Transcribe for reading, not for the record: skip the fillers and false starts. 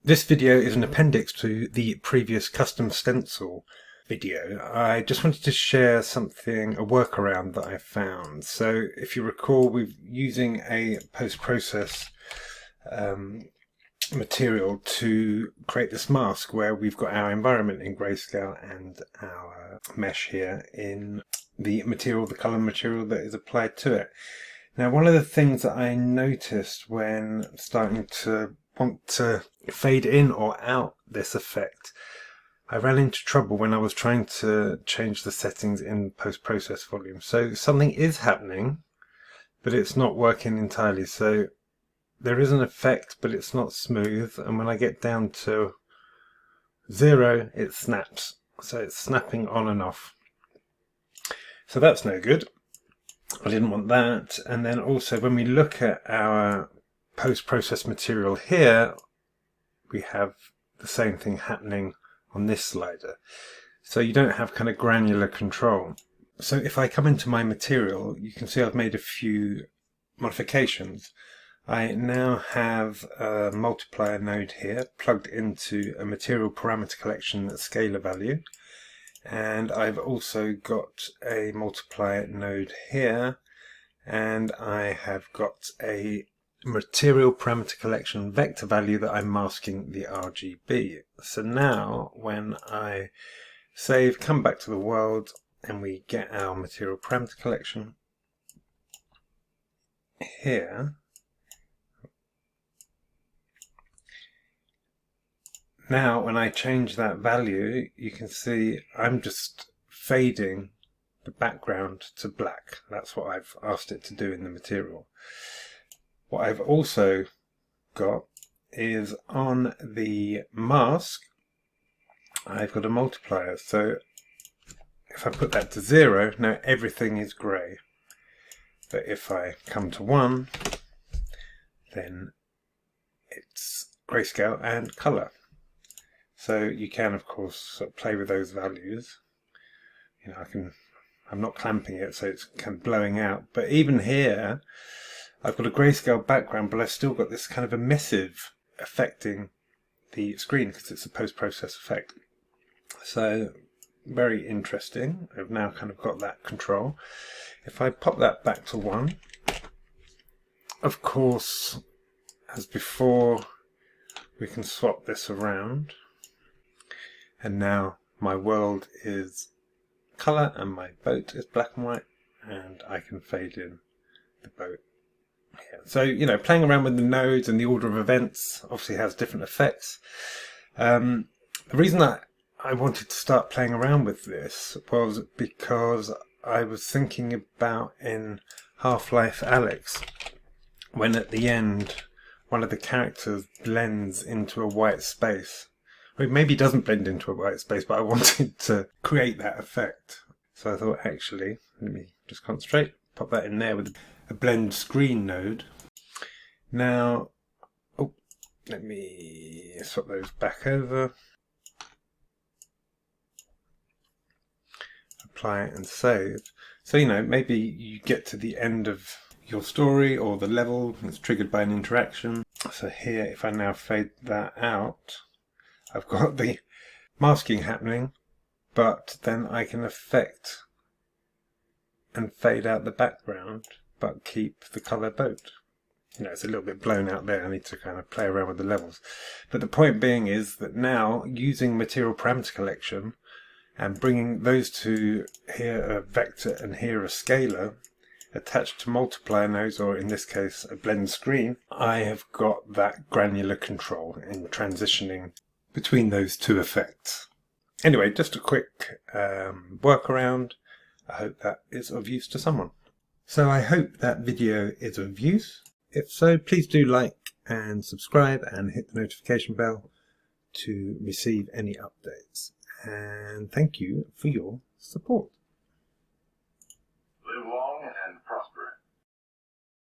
This video is an appendix to the previous custom stencil video. I just wanted to share something, a workaround that I found. So if you recall, we're using a post-process material to create this mask where we've got our environment in grayscale and our mesh here in the material, the color material that is applied to it. Now, one of the things that I noticed when starting to want to fade in or out this effect, I ran into trouble when I was trying to change the settings in post-process volume. So something is happening, but it's not working entirely. So there is an effect, but it's not smooth. And when I get down to 0, it snaps. So it's snapping on and off. So that's no good. I didn't want that. And then also when we look at our post-process material here, we have the same thing happening on this slider. So you don't have kind of granular control. So if I come into my material, you can see I've made a few modifications. I now have a multiplier node here plugged into a material parameter collection scalar value. And I've also got a multiplier node here, and I have got a material parameter collection vector value that I'm masking the RGB. So now when I save, come back to the world, and we get our material parameter collection here, now when I change that value, you can see I'm just fading the background to black. That's what I've asked it to do in the material. What I've also got is on the mask, I've got a multiplier. So if I put that to 0, now everything is grey. But if I come to 1, then it's grayscale and colour. So you can, of course, sort of play with those values. You know, I'm not clamping it, so it's kind of blowing out. But even here, I've got a grayscale background, but I've still got this kind of emissive affecting the screen because it's a post-process effect. So very interesting. I've now kind of got that control. If I pop that back to 1, of course, as before, we can swap this around. And now my world is colour and my boat is black and white, and I can fade in the boat. So, you know, playing around with the nodes and the order of events obviously has different effects. The reason that I wanted to start playing around with this was because I was thinking about in Half-Life Alyx, when at the end one of the characters blends into a white space. Well, maybe it doesn't blend into a white space, but I wanted to create that effect. So I thought, actually, let me just concentrate, pop that in there with a blend screen node. Now, let me swap those back over. Apply it and save. So, you know, maybe you get to the end of your story or the level, it's triggered by an interaction. So here, if I now fade that out, I've got the masking happening, but then I can affect and fade out the background, but keep the colour boat. You know, it's a little bit blown out there. I need to kind of play around with the levels. But the point being is that now, using material parameter collection and bringing those two, here a vector and here a scalar, attached to multiplier nodes, or in this case a blend screen, I have got that granular control in transitioning between those two effects. Anyway, just a quick workaround. I hope that is of use to someone. So I hope that video is of use. If so, please do like and subscribe and hit the notification bell to receive any updates. And thank you for your support.